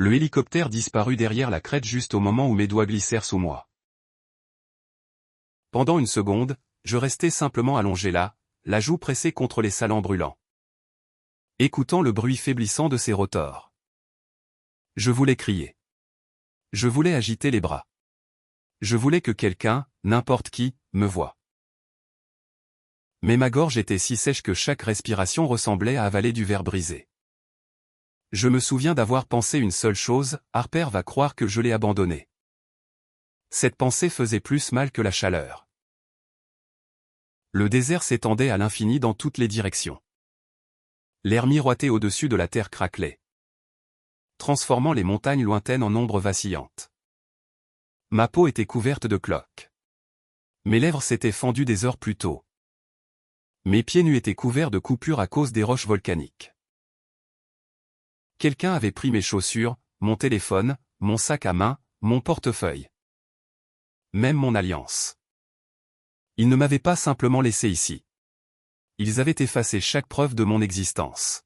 Le hélicoptère disparut derrière la crête juste au moment où mes doigts glissèrent sous moi. Pendant une seconde, je restais simplement allongé là, la joue pressée contre les salants brûlants, écoutant le bruit faiblissant de ses rotors. Je voulais crier. Je voulais agiter les bras. Je voulais que quelqu'un, n'importe qui, me voie. Mais ma gorge était si sèche que chaque respiration ressemblait à avaler du verre brisé. Je me souviens d'avoir pensé une seule chose, Harper va croire que je l'ai abandonné. Cette pensée faisait plus mal que la chaleur. Le désert s'étendait à l'infini dans toutes les directions. L'air miroité au-dessus de la terre craquelait, transformant les montagnes lointaines en ombres vacillantes. Ma peau était couverte de cloques. Mes lèvres s'étaient fendues des heures plus tôt. Mes pieds nus étaient couverts de coupures à cause des roches volcaniques. Quelqu'un avait pris mes chaussures, mon téléphone, mon sac à main, mon portefeuille. Même mon alliance. Ils ne m'avaient pas simplement laissé ici. Ils avaient effacé chaque preuve de mon existence.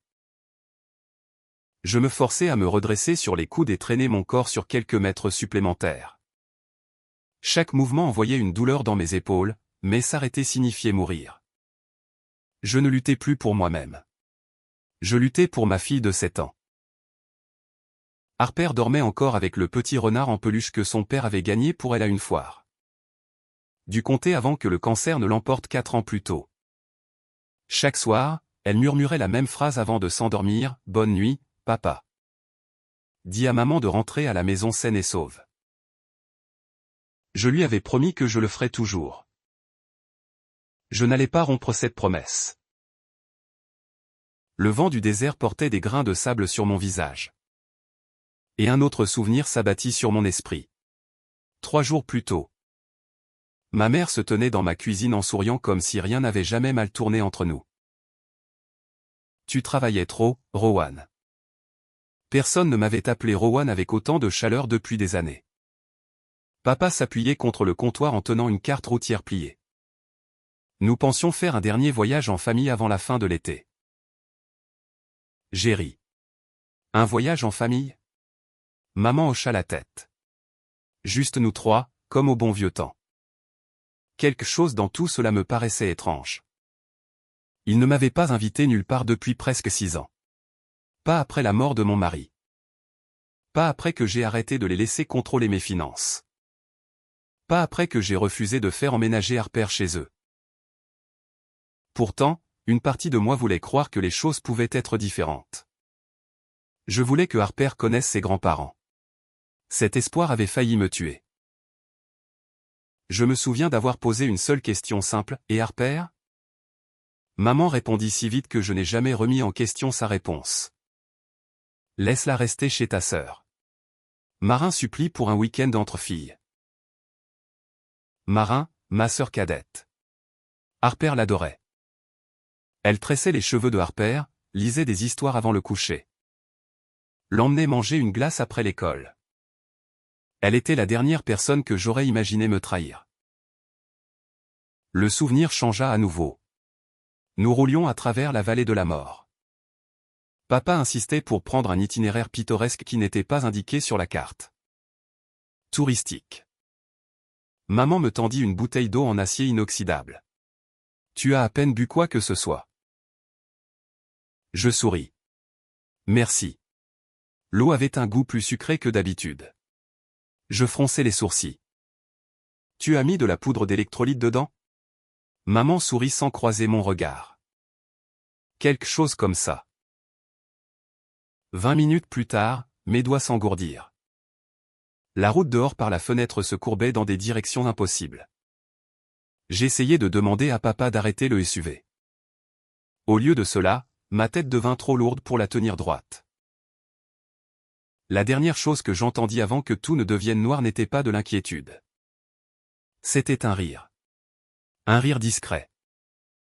Je me forçais à me redresser sur les coudes et traîner mon corps sur quelques mètres supplémentaires. Chaque mouvement envoyait une douleur dans mes épaules, mais s'arrêter signifiait mourir. Je ne luttais plus pour moi-même. Je luttais pour ma fille de 7 ans. Harper dormait encore avec le petit renard en peluche que son père avait gagné pour elle à une foire. Dû compter avant que le cancer ne l'emporte 4 ans plus tôt. Chaque soir, elle murmurait la même phrase avant de s'endormir, « Bonne nuit, papa. » Dis à maman de rentrer à la maison saine et sauve. Je lui avais promis que je le ferais toujours. Je n'allais pas rompre cette promesse. Le vent du désert portait des grains de sable sur mon visage. Et un autre souvenir s'abattit sur mon esprit. 3 jours plus tôt. Ma mère se tenait dans ma cuisine en souriant comme si rien n'avait jamais mal tourné entre nous. Tu travaillais trop, Rowan. Personne ne m'avait appelé Rowan avec autant de chaleur depuis des années. Papa s'appuyait contre le comptoir en tenant une carte routière pliée. Nous pensions faire un dernier voyage en famille avant la fin de l'été. J'ai ri. Un voyage en famille? Maman hocha la tête. Juste nous 3, comme au bon vieux temps. Quelque chose dans tout cela me paraissait étrange. Il ne m'avait pas invité nulle part depuis presque 6 ans. Pas après la mort de mon mari. Pas après que j'ai arrêté de les laisser contrôler mes finances. Pas après que j'ai refusé de faire emménager Harper chez eux. Pourtant, une partie de moi voulait croire que les choses pouvaient être différentes. Je voulais que Harper connaisse ses grands-parents. Cet espoir avait failli me tuer. Je me souviens d'avoir posé une seule question simple, « Et Harper ?» Maman répondit si vite que je n'ai jamais remis en question sa réponse. « Laisse-la rester chez ta sœur. » Marin supplie pour un week-end entre filles. Marin, ma sœur cadette. Harper l'adorait. Elle tressait les cheveux de Harper, lisait des histoires avant le coucher. L'emmenait manger une glace après l'école. Elle était la dernière personne que j'aurais imaginé me trahir. Le souvenir changea à nouveau. Nous roulions à travers la vallée de la mort. Papa insistait pour prendre un itinéraire pittoresque qui n'était pas indiqué sur la carte. Touristique. Maman me tendit une bouteille d'eau en acier inoxydable. Tu as à peine bu quoi que ce soit. Je souris. Merci. L'eau avait un goût plus sucré que d'habitude. Je fronçai les sourcils. Tu as mis de la poudre d'électrolyte dedans? Maman sourit sans croiser mon regard. Quelque chose comme ça. 20 minutes plus tard, mes doigts s'engourdirent. La route dehors par la fenêtre se courbait dans des directions impossibles. J'essayais de demander à papa d'arrêter le SUV. Au lieu de cela, ma tête devint trop lourde pour la tenir droite. La dernière chose que j'entendis avant que tout ne devienne noir n'était pas de l'inquiétude. C'était un rire. Un rire discret.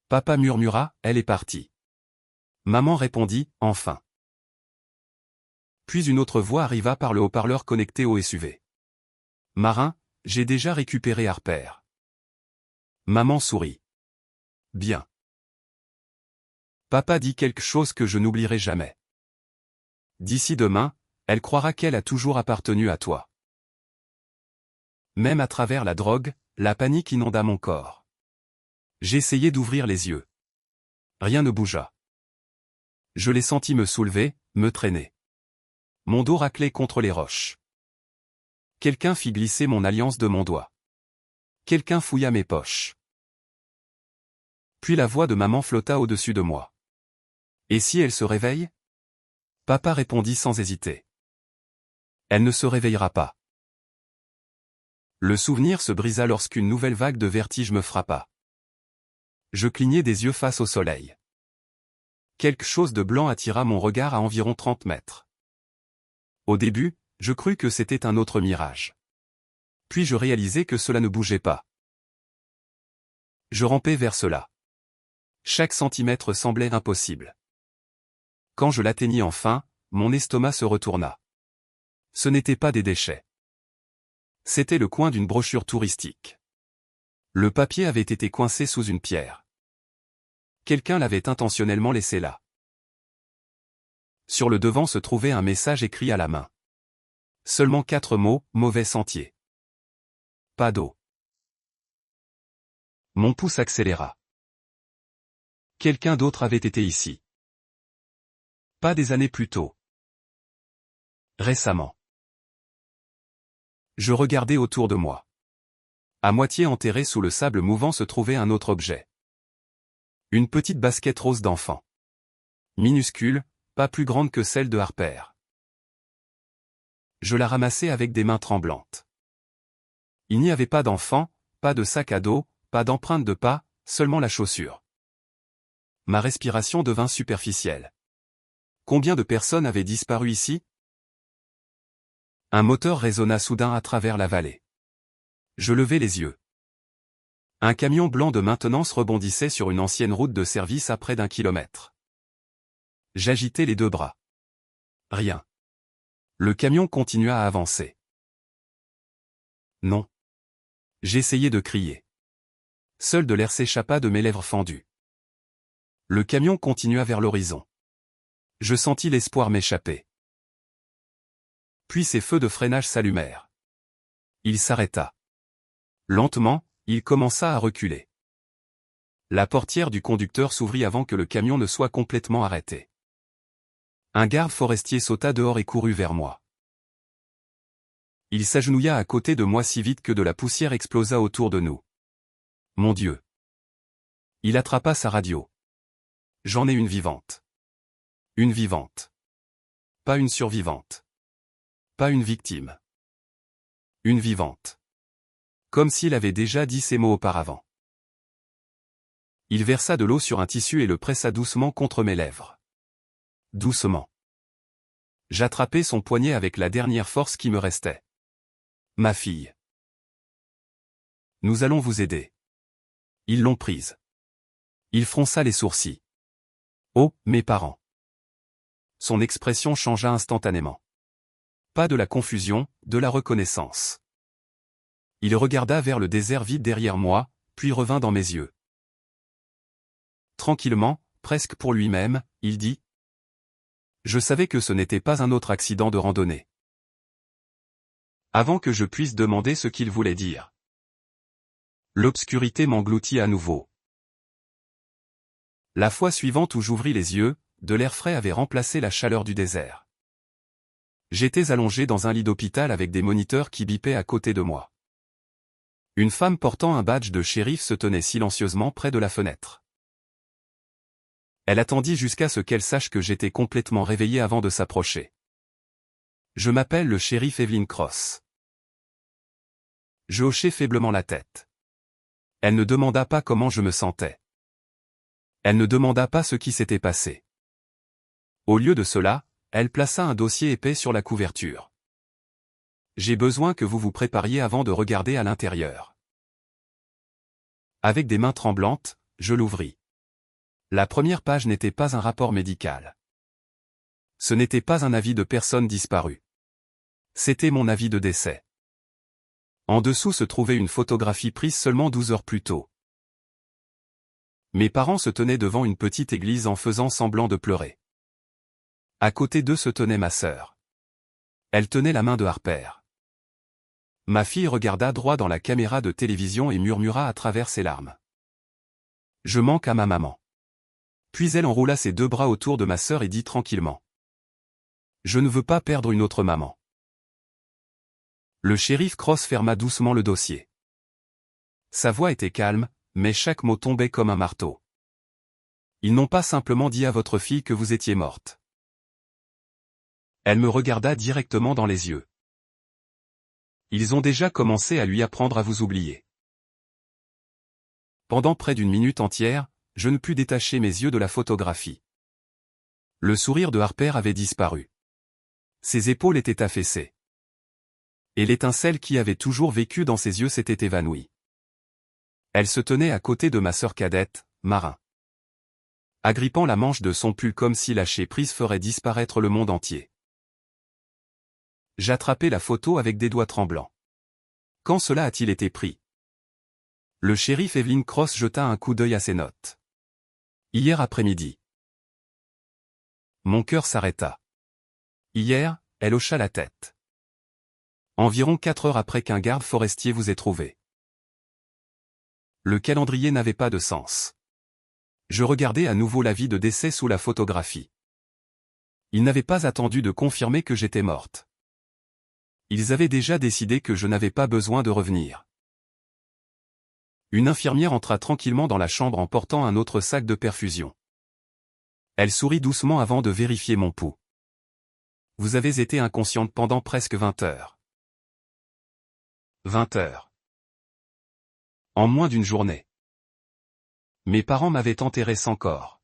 Papa murmura, elle est partie. Maman répondit, enfin. Puis une autre voix arriva par le haut-parleur connecté au SUV. Marin, j'ai déjà récupéré Harper. Maman sourit. Bien. Papa dit quelque chose que je n'oublierai jamais. D'ici demain, Elle croira qu'elle a toujours appartenu à toi. Même à travers la drogue, la panique inonda mon corps. J'essayais d'ouvrir les yeux. Rien ne bougea. Je les sentis me soulever, me traîner. Mon dos raclait contre les roches. Quelqu'un fit glisser mon alliance de mon doigt. Quelqu'un fouilla mes poches. Puis la voix de maman flotta au-dessus de moi. Et si elle se réveille? Papa répondit sans hésiter. Elle ne se réveillera pas. Le souvenir se brisa lorsqu'une nouvelle vague de vertige me frappa. Je clignai des yeux face au soleil. Quelque chose de blanc attira mon regard à environ 30 mètres. Au début, je crus que c'était un autre mirage. Puis je réalisai que cela ne bougeait pas. Je rampais vers cela. Chaque centimètre semblait impossible. Quand je l'atteignis enfin, mon estomac se retourna. Ce n'était pas des déchets. C'était le coin d'une brochure touristique. Le papier avait été coincé sous une pierre. Quelqu'un l'avait intentionnellement laissé là. Sur le devant se trouvait un message écrit à la main. Seulement 4 mots, mauvais sentier. Pas d'eau. Mon pouce accéléra. Quelqu'un d'autre avait été ici. Pas des années plus tôt. Récemment. Je regardais autour de moi. À moitié enterré sous le sable mouvant se trouvait un autre objet. Une petite basket rose d'enfant. Minuscule, pas plus grande que celle de Harper. Je la ramassai avec des mains tremblantes. Il n'y avait pas d'enfant, pas de sac à dos, pas d'empreinte de pas, seulement la chaussure. Ma respiration devint superficielle. Combien de personnes avaient disparu ici? Un moteur résonna soudain à travers la vallée. Je levai les yeux. Un camion blanc de maintenance rebondissait sur une ancienne route de service à près d'1 kilomètre. J'agitai les 2 bras. Rien. Le camion continua à avancer. Non. J'essayai de crier. Seul de l'air s'échappa de mes lèvres fendues. Le camion continua vers l'horizon. Je sentis l'espoir m'échapper. Puis ses feux de freinage s'allumèrent. Il s'arrêta. Lentement, il commença à reculer. La portière du conducteur s'ouvrit avant que le camion ne soit complètement arrêté. Un garde forestier sauta dehors et courut vers moi. Il s'agenouilla à côté de moi si vite que de la poussière explosa autour de nous. Mon Dieu! Il attrapa sa radio. J'en ai une vivante. Une vivante. Pas une survivante. Pas une victime. Une vivante. Comme s'il avait déjà dit ces mots auparavant. Il versa de l'eau sur un tissu et le pressa doucement contre mes lèvres. Doucement. J'attrapai son poignet avec la dernière force qui me restait. Ma fille. Nous allons vous aider. Ils l'ont prise. Il fronça les sourcils. Oh, mes parents. Son expression changea instantanément. Pas de la confusion, de la reconnaissance. Il regarda vers le désert vide derrière moi, puis revint dans mes yeux. Tranquillement, presque pour lui-même, il dit : « Je savais que ce n'était pas un autre accident de randonnée. » Avant que je puisse demander ce qu'il voulait dire. L'obscurité m'engloutit à nouveau. La fois suivante où j'ouvris les yeux, de l'air frais avait remplacé la chaleur du désert. J'étais allongé dans un lit d'hôpital avec des moniteurs qui bipaient à côté de moi. Une femme portant un badge de shérif se tenait silencieusement près de la fenêtre. Elle attendit jusqu'à ce qu'elle sache que j'étais complètement réveillé avant de s'approcher. Je m'appelle le shérif Evelyn Cross. Je hochai faiblement la tête. Elle ne demanda pas comment je me sentais. Elle ne demanda pas ce qui s'était passé. Au lieu de cela, elle plaça un dossier épais sur la couverture. J'ai besoin que vous vous prépariez avant de regarder à l'intérieur. Avec des mains tremblantes, je l'ouvris. La première page n'était pas un rapport médical. Ce n'était pas un avis de personne disparue. C'était mon avis de décès. En dessous se trouvait une photographie prise seulement 12 heures plus tôt. Mes parents se tenaient devant une petite église en faisant semblant de pleurer. À côté d'eux se tenait ma sœur. Elle tenait la main de Harper. Ma fille regarda droit dans la caméra de télévision et murmura à travers ses larmes. Je manque à ma maman. Puis elle enroula ses 2 bras autour de ma sœur et dit tranquillement. Je ne veux pas perdre une autre maman. Le shérif Cross ferma doucement le dossier. Sa voix était calme, mais chaque mot tombait comme un marteau. Ils n'ont pas simplement dit à votre fille que vous étiez morte. Elle me regarda directement dans les yeux. Ils ont déjà commencé à lui apprendre à vous oublier. Pendant près d'1 minute entière, je ne pus détacher mes yeux de la photographie. Le sourire de Harper avait disparu. Ses épaules étaient affaissées. Et l'étincelle qui avait toujours vécu dans ses yeux s'était évanouie. Elle se tenait à côté de ma sœur cadette, Marin. Agrippant la manche de son pull comme si lâcher prise ferait disparaître le monde entier. J'attrapai la photo avec des doigts tremblants. Quand cela a-t-il été pris? Le shérif Evelyn Cross jeta un coup d'œil à ses notes. Hier après-midi. Mon cœur s'arrêta. Hier, elle hocha la tête. Environ 4 heures après qu'un garde forestier vous ait trouvé. Le calendrier n'avait pas de sens. Je regardai à nouveau l'avis de décès sous la photographie. Ils n'avaient pas attendu de confirmer que j'étais morte. Ils avaient déjà décidé que je n'avais pas besoin de revenir. Une infirmière entra tranquillement dans la chambre en portant un autre sac de perfusion. Elle sourit doucement avant de vérifier mon pouls. Vous avez été inconsciente pendant presque 20 heures. 20 heures. En moins d'une journée. Mes parents m'avaient enterré sans corps.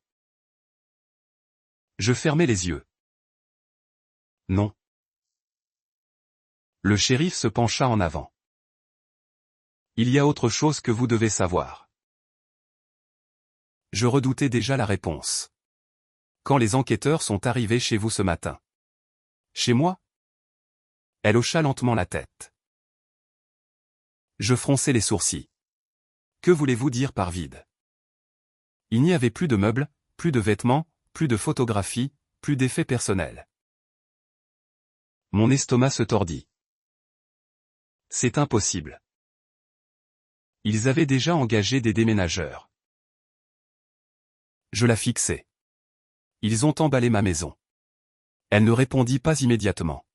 Je fermai les yeux. Non. Le shérif se pencha en avant. Il y a autre chose que vous devez savoir. Je redoutais déjà la réponse. Quand les enquêteurs sont arrivés chez vous ce matin. Chez moi? Elle hocha lentement la tête. Je fronçai les sourcils. Que voulez-vous dire par vide? Il n'y avait plus de meubles, plus de vêtements, plus de photographies, plus d'effets personnels. Mon estomac se tordit. C'est impossible. Ils avaient déjà engagé des déménageurs. Je la fixai. Ils ont emballé ma maison. Elle ne répondit pas immédiatement.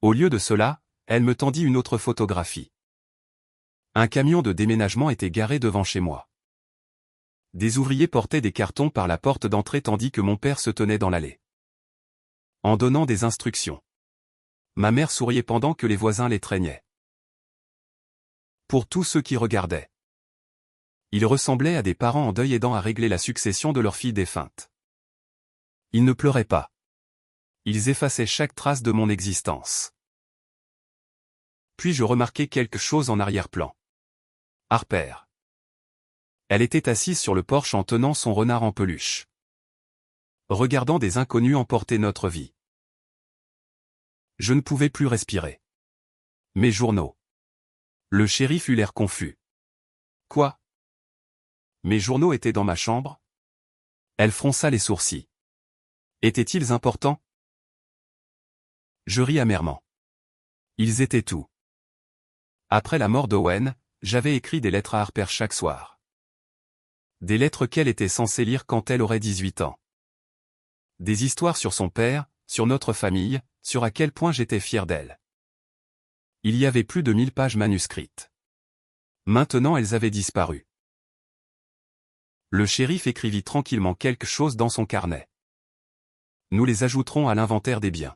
Au lieu de cela, elle me tendit une autre photographie. Un camion de déménagement était garé devant chez moi. Des ouvriers portaient des cartons par la porte d'entrée tandis que mon père se tenait dans l'allée. En donnant des instructions. Ma mère souriait pendant que les voisins les traînaient. Pour tous ceux qui regardaient. Ils ressemblaient à des parents en deuil aidant à régler la succession de leur fille défunte. Ils ne pleuraient pas. Ils effaçaient chaque trace de mon existence. Puis je remarquai quelque chose en arrière-plan. Harper. Elle était assise sur le porche en tenant son renard en peluche. Regardant des inconnus emporter notre vie. Je ne pouvais plus respirer. Mes journaux. Le shérif eut l'air confus. Quoi? Mes journaux étaient dans ma chambre? Elle fronça les sourcils. Étaient-ils importants? Je ris amèrement. Ils étaient tout. Après la mort d'Owen, j'avais écrit des lettres à Harper chaque soir. Des lettres qu'elle était censée lire quand elle aurait 18 ans. Des histoires sur son père, sur notre famille, sur à quel point j'étais fier d'elle. Il y avait plus de 1000 pages manuscrites. Maintenant elles avaient disparu. Le shérif écrivit tranquillement quelque chose dans son carnet. Nous les ajouterons à l'inventaire des biens.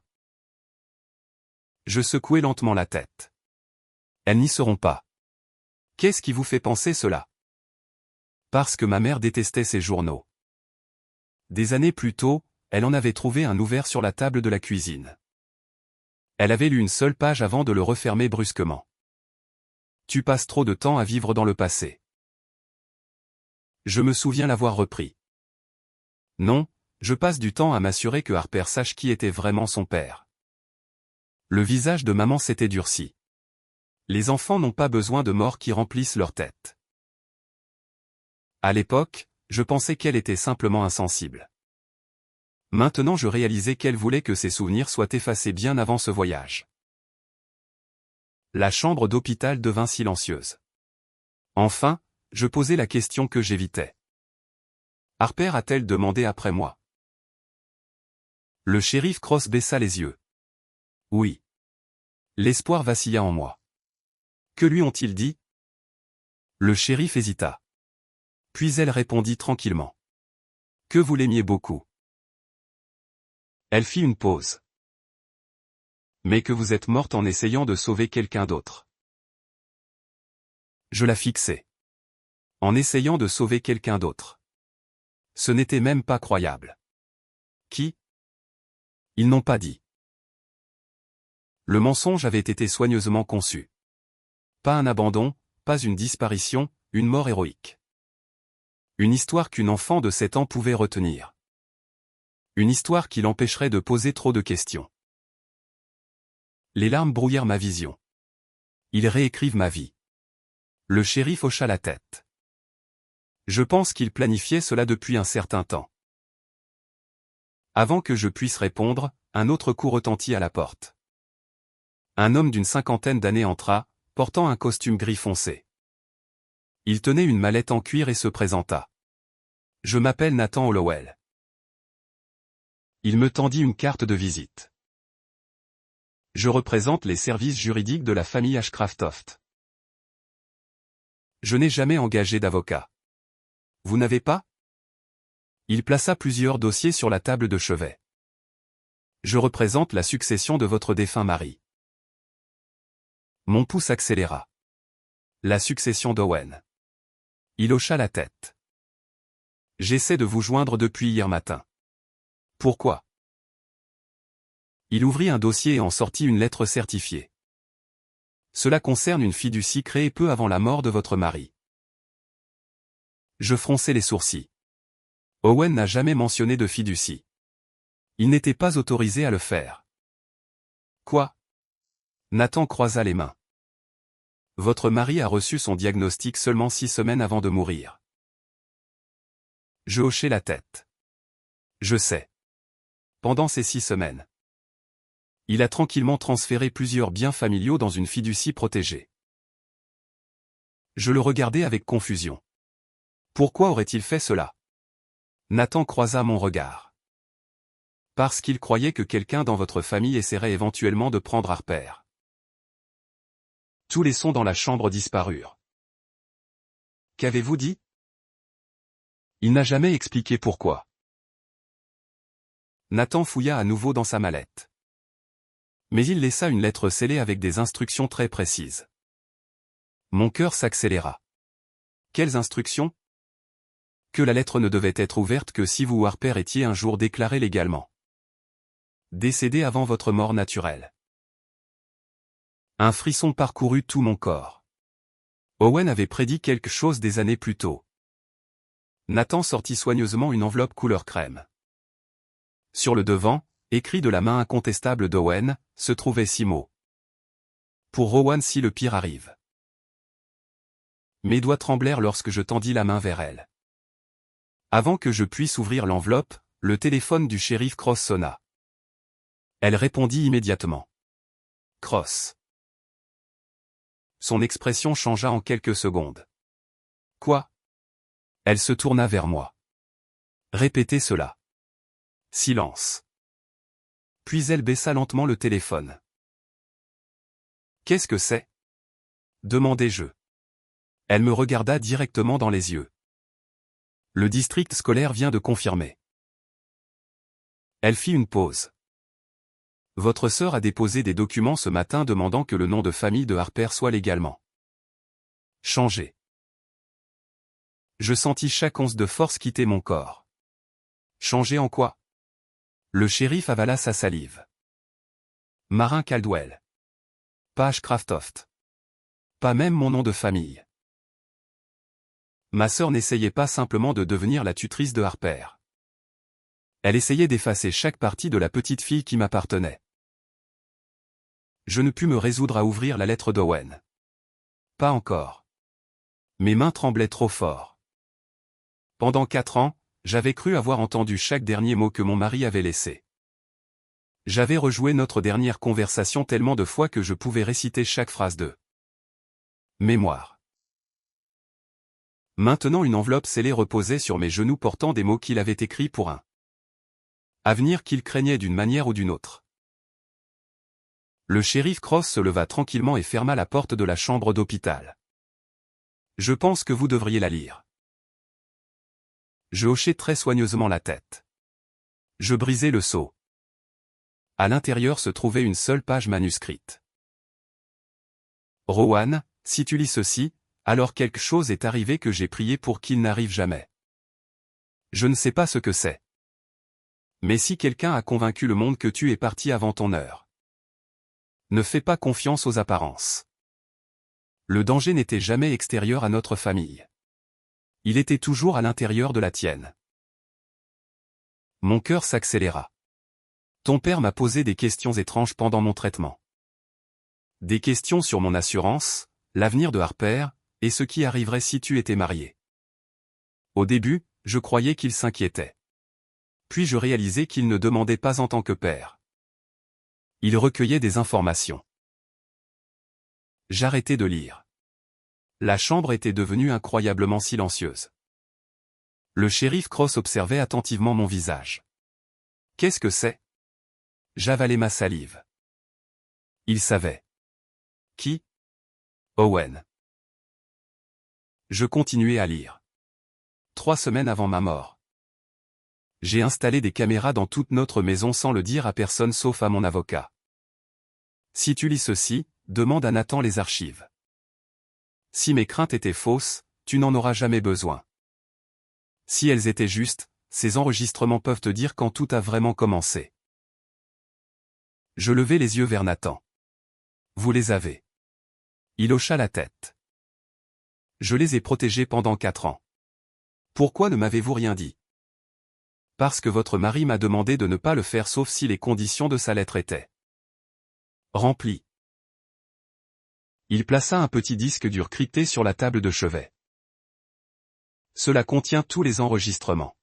Je secouai lentement la tête. Elles n'y seront pas. Qu'est-ce qui vous fait penser cela? Parce que ma mère détestait ces journaux. Des années plus tôt, elle en avait trouvé un ouvert sur la table de la cuisine. Elle avait lu une seule page avant de le refermer brusquement. Tu passes trop de temps à vivre dans le passé. Je me souviens l'avoir repris. Non, je passe du temps à m'assurer que Harper sache qui était vraiment son père. Le visage de maman s'était durci. Les enfants n'ont pas besoin de morts qui remplissent leur tête. À l'époque, je pensais qu'elle était simplement insensible. Maintenant je réalisais qu'elle voulait que ses souvenirs soient effacés bien avant ce voyage. La chambre d'hôpital devint silencieuse. Enfin, je posai la question que j'évitais. Harper a-t-elle demandé après moi? Le shérif Cross baissa les yeux. Oui. L'espoir vacilla en moi. Que lui ont-ils dit? Le shérif hésita. Puis elle répondit tranquillement. Que vous l'aimiez beaucoup. Elle fit une pause. Mais que vous êtes morte en essayant de sauver quelqu'un d'autre. Je la fixai. En essayant de sauver quelqu'un d'autre. Ce n'était même pas croyable. Qui? Ils n'ont pas dit. Le mensonge avait été soigneusement conçu. Pas un abandon, pas une disparition, une mort héroïque. Une histoire qu'une enfant de 7 ans pouvait retenir. Une histoire qui l'empêcherait de poser trop de questions. Les larmes brouillèrent ma vision. Ils réécrivent ma vie. Le shérif hocha la tête. Je pense qu'il planifiait cela depuis un certain temps. Avant que je puisse répondre, un autre coup retentit à la porte. Un homme d'une 50aine d'années entra, portant un costume gris foncé. Il tenait une mallette en cuir et se présenta. Je m'appelle Nathan Hollowell. Il me tendit une carte de visite. Je représente les services juridiques de la famille Ashcraft. Je n'ai jamais engagé d'avocat. Vous n'avez pas? Il plaça plusieurs dossiers sur la table de chevet. Je représente la succession de votre défunt mari. Mon pouce accéléra. La succession d'Owen. Il hocha la tête. J'essaie de vous joindre depuis hier matin. Pourquoi? Il ouvrit un dossier et en sortit une lettre certifiée. Cela concerne une fiducie créée peu avant la mort de votre mari. Je fronçai les sourcils. Owen n'a jamais mentionné de fiducie. Il n'était pas autorisé à le faire. Quoi? Nathan croisa les mains. Votre mari a reçu son diagnostic seulement 6 semaines avant de mourir. Je hochai la tête. Je sais. Pendant ces 6 semaines. Il a tranquillement transféré plusieurs biens familiaux dans une fiducie protégée. Je le regardai avec confusion. Pourquoi aurait-il fait cela? Nathan croisa mon regard. Parce qu'il croyait que quelqu'un dans votre famille essaierait éventuellement de prendre Harper. Tous les sons dans la chambre disparurent. Qu'avez-vous dit? Il n'a jamais expliqué pourquoi. Nathan fouilla à nouveau dans sa mallette. Mais il laissa une lettre scellée avec des instructions très précises. Mon cœur s'accéléra. Quelles instructions? Que la lettre ne devait être ouverte que si vous ou Harper étiez un jour déclaré légalement décédé avant votre mort naturelle. Un frisson parcourut tout mon corps. Owen avait prédit quelque chose des années plus tôt. Nathan sortit soigneusement une enveloppe couleur crème. Sur le devant, écrit de la main incontestable d'Owen, se trouvaient 6 mots. Pour Rowan si le pire arrive. Mes doigts tremblèrent lorsque je tendis la main vers elle. Avant que je puisse ouvrir l'enveloppe, le téléphone du shérif Cross sonna. Elle répondit immédiatement. Cross. Son expression changea en quelques secondes. Quoi? Elle se tourna vers moi. Répétez cela. Silence. Puis elle baissa lentement le téléphone. Qu'est-ce que c'est? Demandai-je. Elle me regarda directement dans les yeux. Le district scolaire vient de confirmer. Elle fit une pause. Votre sœur a déposé des documents ce matin demandant que le nom de famille de Harper soit légalement changé. Je sentis chaque once de force quitter mon corps. Changé en quoi? Le shérif avala sa salive. Marin Caldwell. Pas Ashcraft. Pas même mon nom de famille. Ma sœur n'essayait pas simplement de devenir la tutrice de Harper. Elle essayait d'effacer chaque partie de la petite fille qui m'appartenait. Je ne pus me résoudre à ouvrir la lettre d'Owen. Pas encore. Mes mains tremblaient trop fort. Pendant 4 ans, j'avais cru avoir entendu chaque dernier mot que mon mari avait laissé. J'avais rejoué notre dernière conversation tellement de fois que je pouvais réciter chaque phrase de mémoire. Maintenant une enveloppe scellée reposait sur mes genoux portant des mots qu'il avait écrits pour un avenir qu'il craignait d'une manière ou d'une autre. Le shérif Cross se leva tranquillement et ferma la porte de la chambre d'hôpital. Je pense que vous devriez la lire. Je hochai très soigneusement la tête. Je brisai le sceau. À l'intérieur se trouvait une seule page manuscrite. Rowan, si tu lis ceci, alors quelque chose est arrivé que j'ai prié pour qu'il n'arrive jamais. Je ne sais pas ce que c'est. Mais si quelqu'un a convaincu le monde que tu es parti avant ton heure. Ne fais pas confiance aux apparences. Le danger n'était jamais extérieur à notre famille. Il était toujours à l'intérieur de la tienne. Mon cœur s'accéléra. Ton père m'a posé des questions étranges pendant mon traitement. Des questions sur mon assurance, l'avenir de Harper, et ce qui arriverait si tu étais marié. Au début, je croyais qu'il s'inquiétait. Puis je réalisais qu'il ne demandait pas en tant que père. Il recueillait des informations. J'arrêtai de lire. La chambre était devenue incroyablement silencieuse. Le shérif Cross observait attentivement mon visage. Qu'est-ce que c'est? J'avalai ma salive. Il savait. Qui? Owen. Je continuai à lire. 3 semaines avant ma mort. J'ai installé des caméras dans toute notre maison sans le dire à personne sauf à mon avocat. Si tu lis ceci, demande à Nathan les archives. Si mes craintes étaient fausses, tu n'en auras jamais besoin. Si elles étaient justes, ces enregistrements peuvent te dire quand tout a vraiment commencé. Je levai les yeux vers Nathan. Vous les avez. Il hocha la tête. Je les ai protégés pendant 4 ans. Pourquoi ne m'avez-vous rien dit? Parce que votre mari m'a demandé de ne pas le faire sauf si les conditions de sa lettre étaient remplies. Il plaça un petit disque dur crypté sur la table de chevet. Cela contient tous les enregistrements.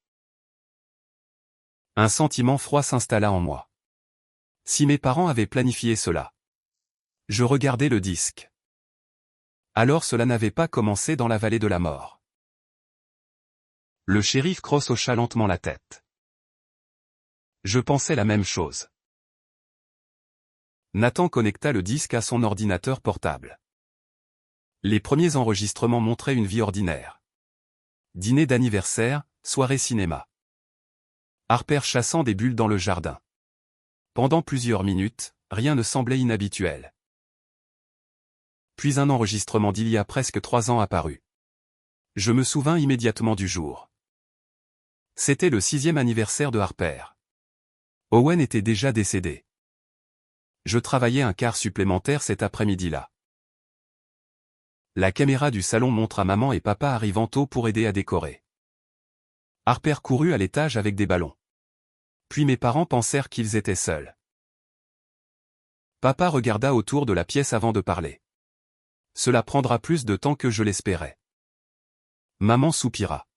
Un sentiment froid s'installa en moi. Si mes parents avaient planifié cela. Je regardai le disque. Alors cela n'avait pas commencé dans la vallée de la mort. Le shérif Cross hocha lentement la tête. Je pensais la même chose. Nathan connecta le disque à son ordinateur portable. Les premiers enregistrements montraient une vie ordinaire. Dîner d'anniversaire, soirée cinéma. Harper chassant des bulles dans le jardin. Pendant plusieurs minutes, rien ne semblait inhabituel. Puis un enregistrement d'il y a presque 3 ans apparut. Je me souvins immédiatement du jour. C'était le 6e anniversaire de Harper. Owen était déjà décédé. Je travaillais un quart supplémentaire cet après-midi-là. La caméra du salon montre à maman et papa arrivant tôt pour aider à décorer. Harper courut à l'étage avec des ballons. Puis mes parents pensèrent qu'ils étaient seuls. Papa regarda autour de la pièce avant de parler. Cela prendra plus de temps que je l'espérais. Maman soupira.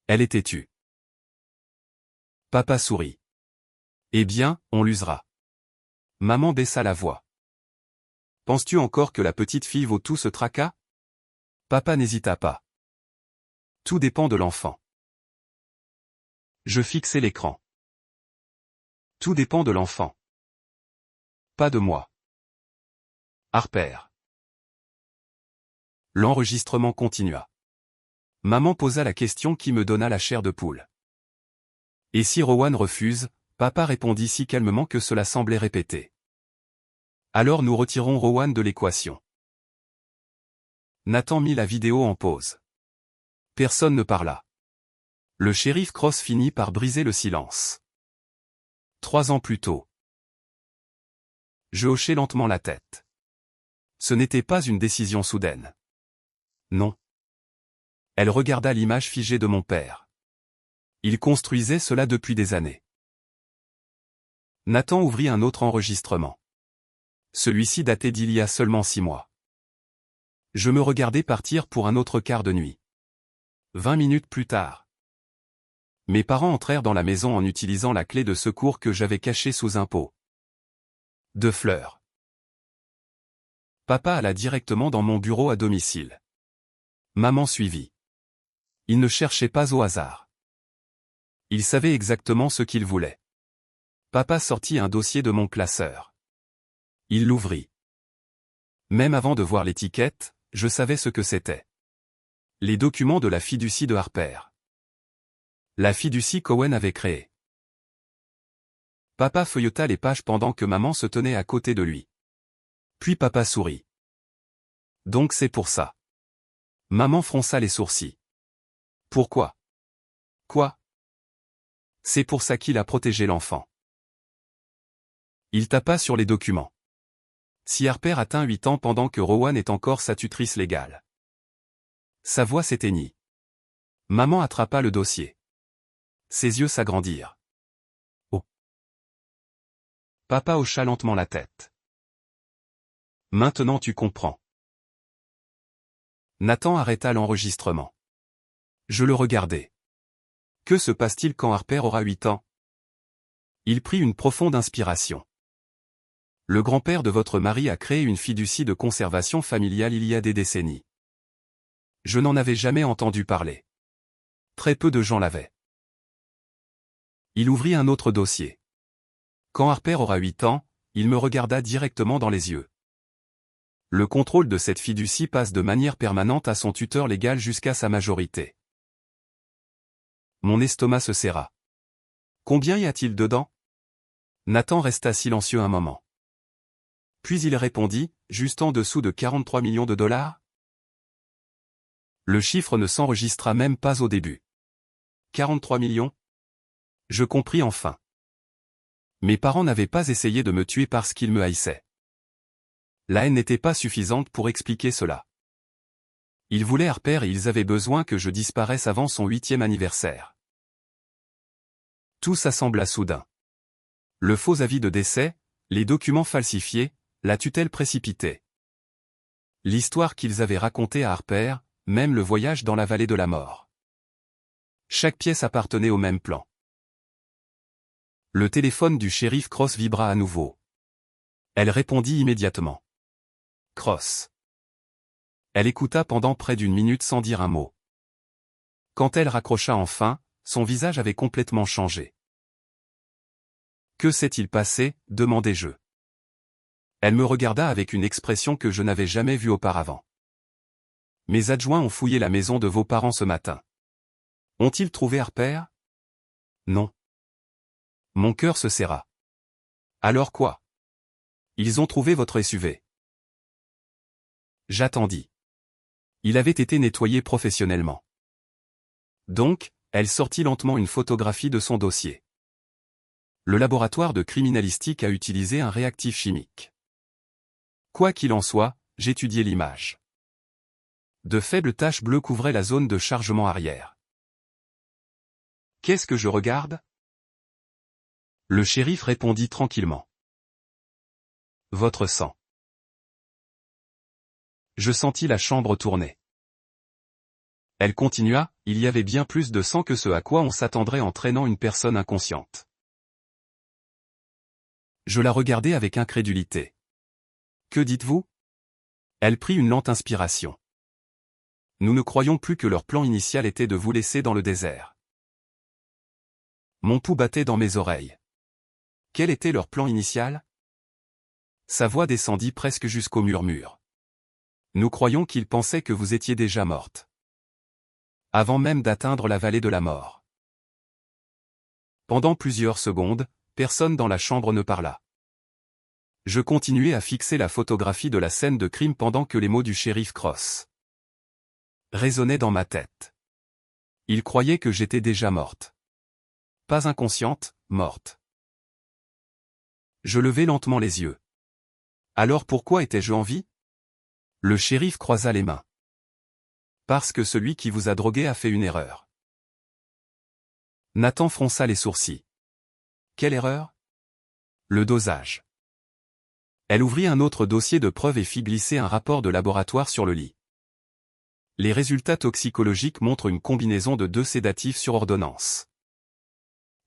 Elle était tue. Papa sourit. Eh bien, on l'usera. Maman baissa la voix. Penses-tu encore que la petite fille vaut tout ce tracas? Papa n'hésita pas. Tout dépend de l'enfant. Je fixai l'écran. Tout dépend de l'enfant. Pas de moi. Harper. L'enregistrement continua. Maman posa la question qui me donna la chair de poule. Et si Rowan refuse, papa répondit si calmement que cela semblait répété. Alors nous retirons Rowan de l'équation. Nathan mit la vidéo en pause. Personne ne parla. Le shérif Cross finit par briser le silence. 3 ans plus tôt. Je hochai lentement la tête. Ce n'était pas une décision soudaine. Non. Elle regarda l'image figée de mon père. Il construisait cela depuis des années. Nathan ouvrit un autre enregistrement. Celui-ci datait d'il y a seulement 6 mois. Je me regardais partir pour un autre quart de nuit. 20 minutes plus tard. Mes parents entrèrent dans la maison en utilisant la clé de secours que j'avais cachée sous un pot de fleurs. Papa alla directement dans mon bureau à domicile. Maman suivit. Il ne cherchait pas au hasard. Il savait exactement ce qu'il voulait. Papa sortit un dossier de mon classeur. Il l'ouvrit. Même avant de voir l'étiquette, je savais ce que c'était. Les documents de la fiducie de Harper. La fiducie qu'Owen avait créée. Papa feuilleta les pages pendant que maman se tenait à côté de lui. Puis papa sourit. Donc c'est pour ça. Maman fronça les sourcils. Pourquoi? Quoi? C'est pour ça qu'il a protégé l'enfant. Il tapa sur les documents. Si Harper atteint 8 ans pendant que Rowan est encore sa tutrice légale. Sa voix s'éteignit. Maman attrapa le dossier. Ses yeux s'agrandirent. Oh. Papa hocha lentement la tête. Maintenant tu comprends. Nathan arrêta l'enregistrement. Je le regardais. Que se passe-t-il quand Harper aura 8 ans? Il prit une profonde inspiration. Le grand-père de votre mari a créé une fiducie de conservation familiale il y a des décennies. Je n'en avais jamais entendu parler. Très peu de gens l'avaient. Il ouvrit un autre dossier. Quand Harper aura 8 ans, il me regarda directement dans les yeux. Le contrôle de cette fiducie passe de manière permanente à son tuteur légal jusqu'à sa majorité. Mon estomac se serra. Combien y a-t-il dedans? Nathan resta silencieux un moment. Puis il répondit, juste en dessous de 43 millions de dollars? Le chiffre ne s'enregistra même pas au début. 43 millions? Je compris enfin. Mes parents n'avaient pas essayé de me tuer parce qu'ils me haïssaient. La haine n'était pas suffisante pour expliquer cela. Ils voulaient Harper et ils avaient besoin que je disparaisse avant son 8e anniversaire. Tout s'assembla soudain. Le faux avis de décès, les documents falsifiés, la tutelle précipitée. L'histoire qu'ils avaient racontée à Harper, même le voyage dans la vallée de la mort. Chaque pièce appartenait au même plan. Le téléphone du shérif Cross vibra à nouveau. Elle répondit immédiatement. Cross. Elle écouta pendant près d'une minute sans dire un mot. Quand elle raccrocha enfin, son visage avait complètement changé. Que s'est-il passé? Demandai-je. Elle me regarda avec une expression que je n'avais jamais vue auparavant. Mes adjoints ont fouillé la maison de vos parents ce matin. Ont-ils trouvé Harper? Non. Mon cœur se serra. Alors quoi? Ils ont trouvé votre SUV. J'attendis. Il avait été nettoyé professionnellement. Donc, elle sortit lentement une photographie de son dossier. Le laboratoire de criminalistique a utilisé un réactif chimique. Quoi qu'il en soit, j'étudiai l'image. De faibles taches bleues couvraient la zone de chargement arrière. Qu'est-ce que je regarde? Le shérif répondit tranquillement. Votre sang. Je sentis la chambre tourner. Elle continua, il y avait bien plus de sang que ce à quoi on s'attendrait en traînant une personne inconsciente. Je la regardai avec incrédulité. Que dites-vous? Elle prit une lente inspiration. Nous ne croyons plus que leur plan initial était de vous laisser dans le désert. Mon pouls battait dans mes oreilles. Quel était leur plan initial? Sa voix descendit presque jusqu'au murmure. Nous croyons qu'ils pensaient que vous étiez déjà morte. Avant même d'atteindre la vallée de la mort. Pendant plusieurs secondes, personne dans la chambre ne parla. Je continuai à fixer la photographie de la scène de crime pendant que les mots du shérif Cross résonnaient dans ma tête. Il croyait que j'étais déjà morte. Pas inconsciente, morte. Je levai lentement les yeux. Alors pourquoi étais-je en vie? Le shérif croisa les mains. Parce que celui qui vous a drogué a fait une erreur. Nathan fronça les sourcils. Quelle erreur? Le dosage. Elle ouvrit un autre dossier de preuve et fit glisser un rapport de laboratoire sur le lit. Les résultats toxicologiques montrent une combinaison de 2 sédatifs sur ordonnance.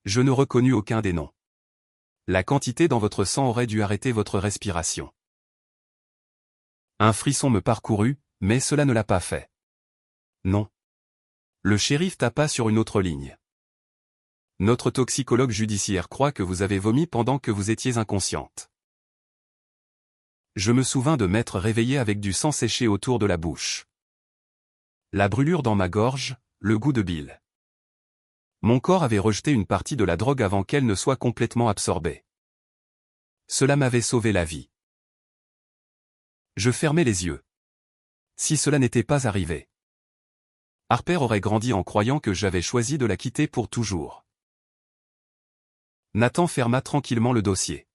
Je ne reconnus aucun des noms. La quantité dans votre sang aurait dû arrêter votre respiration. Un frisson me parcourut, mais cela ne l'a pas fait. Non. Le shérif tapa sur une autre ligne. Notre toxicologue judiciaire croit que vous avez vomi pendant que vous étiez inconsciente. Je me souvins de m'être réveillé avec du sang séché autour de la bouche. La brûlure dans ma gorge, le goût de bile. Mon corps avait rejeté une partie de la drogue avant qu'elle ne soit complètement absorbée. Cela m'avait sauvé la vie. Je fermai les yeux. Si cela n'était pas arrivé. Harper aurait grandi en croyant que j'avais choisi de la quitter pour toujours. Nathan ferma tranquillement le dossier.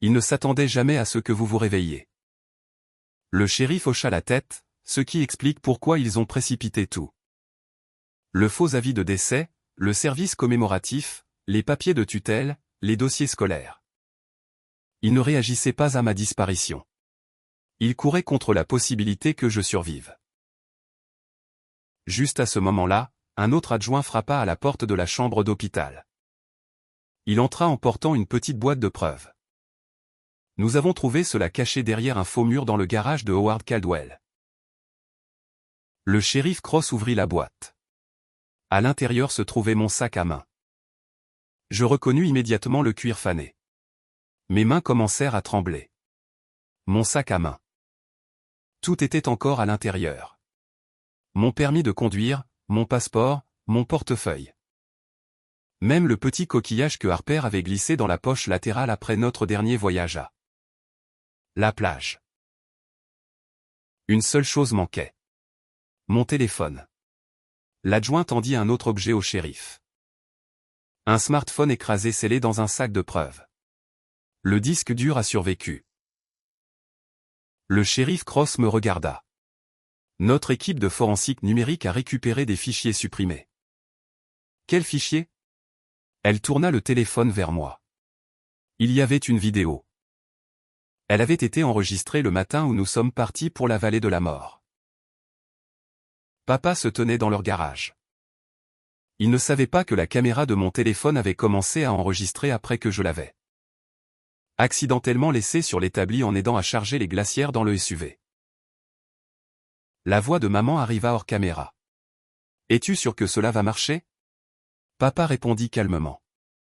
Il ne s'attendait jamais à ce que vous vous réveilliez. Le shérif hocha la tête, ce qui explique pourquoi ils ont précipité tout. Le faux avis de décès, le service commémoratif, les papiers de tutelle, les dossiers scolaires. Il ne réagissait pas à ma disparition. Il courait contre la possibilité que je survive. Juste à ce moment-là, un autre adjoint frappa à la porte de la chambre d'hôpital. Il entra en portant une petite boîte de preuves. Nous avons trouvé cela caché derrière un faux mur dans le garage de Howard Caldwell. Le shérif Cross ouvrit la boîte. À l'intérieur se trouvait mon sac à main. Je reconnus immédiatement le cuir fané. Mes mains commencèrent à trembler. Mon sac à main. Tout était encore à l'intérieur. Mon permis de conduire, mon passeport, mon portefeuille. Même le petit coquillage que Harper avait glissé dans la poche latérale après notre dernier voyage à la plage. Une seule chose manquait. Mon téléphone. L'adjoint tendit un autre objet au shérif. Un smartphone écrasé scellé dans un sac de preuves. Le disque dur a survécu. Le shérif Cross me regarda. Notre équipe de forensique numérique a récupéré des fichiers supprimés. Quels fichiers ? Elle tourna le téléphone vers moi. Il y avait une vidéo. Elle avait été enregistrée le matin où nous sommes partis pour la vallée de la mort. Papa se tenait dans leur garage. Il ne savait pas que la caméra de mon téléphone avait commencé à enregistrer après que je l'avais accidentellement laissé sur l'établi en aidant à charger les glacières dans le SUV. La voix de maman arriva hors caméra. « Es-tu sûr que cela va marcher ?» Papa répondit calmement.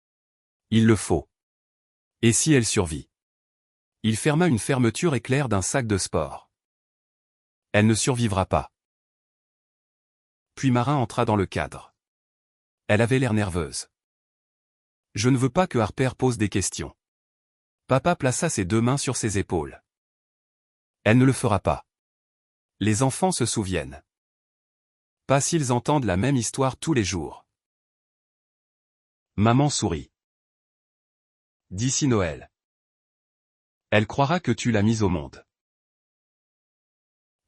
« Il le faut. Et si elle survit ?» Il ferma une fermeture éclair d'un sac de sport. « Elle ne survivra pas. » Puis Marin entra dans le cadre. Elle avait l'air nerveuse. « Je ne veux pas que Harper pose des questions. » Papa plaça ses deux mains sur ses épaules. « Elle ne le fera pas. Les enfants se souviennent. Pas s'ils entendent la même histoire tous les jours. » Maman sourit. « D'ici Noël. Elle croira que tu l'as mise au monde. »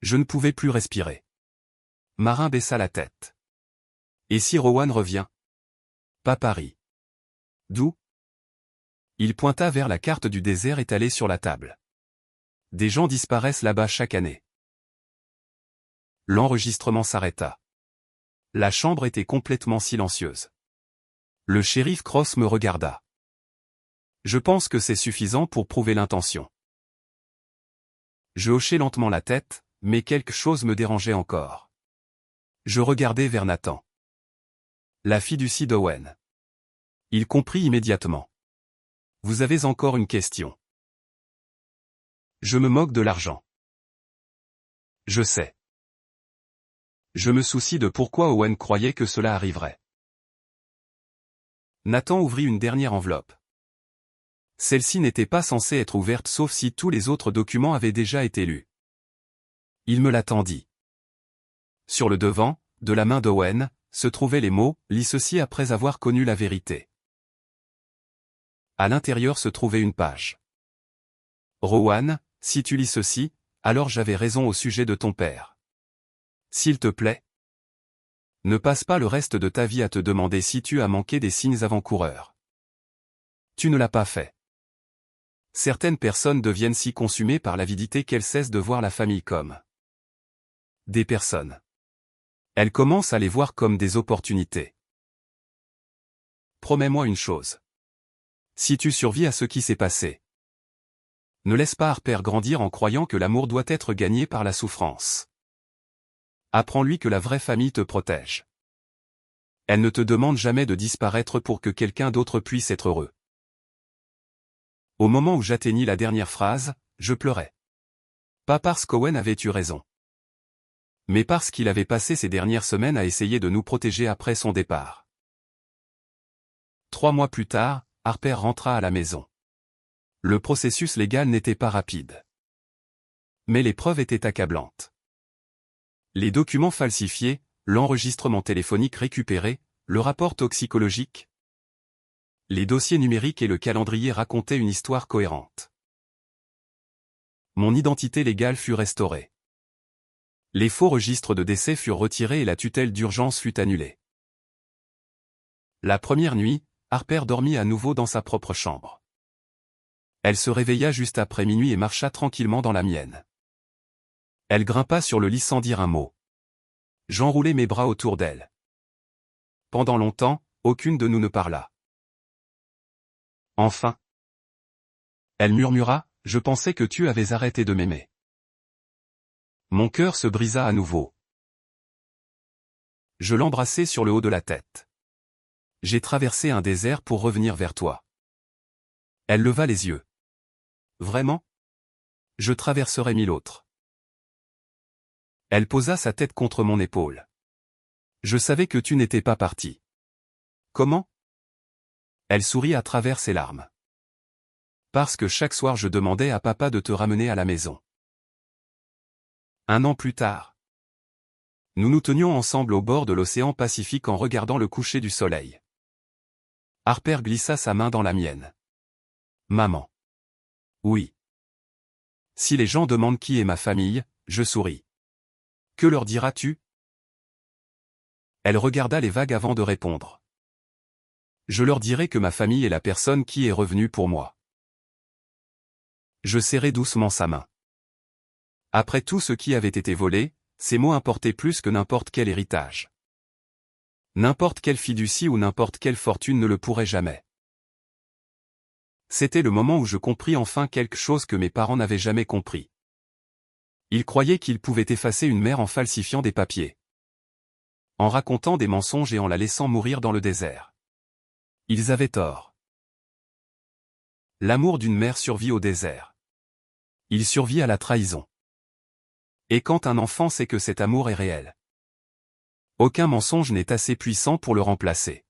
Je ne pouvais plus respirer. Marin baissa la tête. « Et si Rowan revient ?» Papa rit. « D'où ?» Il pointa vers la carte du désert étalée sur la table. « Des gens disparaissent là-bas chaque année. » L'enregistrement s'arrêta. La chambre était complètement silencieuse. Le shérif Cross me regarda. « Je pense que c'est suffisant pour prouver l'intention. » Je hochai lentement la tête, mais quelque chose me dérangeait encore. Je regardai vers Nathan. La fiducie d'Owen. Il comprit immédiatement. « Vous avez encore une question. » Je me moque de l'argent. Je sais. Je me soucie de pourquoi Owen croyait que cela arriverait. Nathan ouvrit une dernière enveloppe. Celle-ci n'était pas censée être ouverte sauf si tous les autres documents avaient déjà été lus. Il me la tendit. Sur le devant, de la main d'Owen, se trouvaient les mots « Lis ceci après avoir connu la vérité ». À l'intérieur se trouvait une page. « Rowan, si tu lis ceci, alors j'avais raison au sujet de ton père. S'il te plaît, ne passe pas le reste de ta vie à te demander si tu as manqué des signes avant-coureurs. Tu ne l'as pas fait. » Certaines personnes deviennent si consumées par l'avidité qu'elles cessent de voir la famille comme des personnes. Elles commencent à les voir comme des opportunités. promets-moi une chose. Si tu survis à ce qui s'est passé, ne laisse pas Harper grandir en croyant que l'amour doit être gagné par la souffrance. Apprends-lui que la vraie famille te protège. Elle ne te demande jamais de disparaître pour que quelqu'un d'autre puisse être heureux. Au moment où j'atteignis la dernière phrase, je pleurais. Pas parce qu'Owen avait eu raison, mais parce qu'il avait passé ces dernières semaines à essayer de nous protéger après son départ. 3 mois plus tard, Harper rentra à la maison. Le processus légal n'était pas rapide, mais les preuves étaient accablantes. Les documents falsifiés, l'enregistrement téléphonique récupéré, le rapport toxicologique, les dossiers numériques et le calendrier racontaient une histoire cohérente. Mon identité légale fut restaurée. Les faux registres de décès furent retirés et la tutelle d'urgence fut annulée. La première nuit, Harper dormit à nouveau dans sa propre chambre. Elle se réveilla juste après minuit et marcha tranquillement dans la mienne. Elle grimpa sur le lit sans dire un mot. J'enroulai mes bras autour d'elle. Pendant longtemps, aucune de nous ne parla. Enfin, elle murmura, « Je pensais que tu avais arrêté de m'aimer. » Mon cœur se brisa à nouveau. Je l'embrassai sur le haut de la tête. « J'ai traversé un désert pour revenir vers toi. » Elle leva les yeux. « Vraiment ? Je traverserai 1000 autres. » Elle posa sa tête contre mon épaule. « Je savais que tu n'étais pas parti. » « Comment ? » Elle sourit à travers ses larmes. « Parce que chaque soir je demandais à papa de te ramener à la maison. » 1 an plus tard. Nous nous tenions ensemble au bord de l'océan Pacifique en regardant le coucher du soleil. Harper glissa sa main dans la mienne. « Maman. » « Oui. » « Si les gens demandent qui est ma famille, je souris. »« Que leur diras-tu » Elle regarda les vagues avant de répondre. « Je leur dirai que ma famille est la personne qui est revenue pour moi. » Je serrai doucement sa main. Après tout ce qui avait été volé, ces mots importaient plus que n'importe quel héritage. N'importe quelle fiducie ou n'importe quelle fortune ne le pourrait jamais. C'était le moment où je compris enfin quelque chose que mes parents n'avaient jamais compris. Ils croyaient qu'ils pouvaient effacer une mère en falsifiant des papiers, en racontant des mensonges et en la laissant mourir dans le désert. Ils avaient tort. L'amour d'une mère survit au désert. Il survit à la trahison. Et quand un enfant sait que cet amour est réel, aucun mensonge n'est assez puissant pour le remplacer.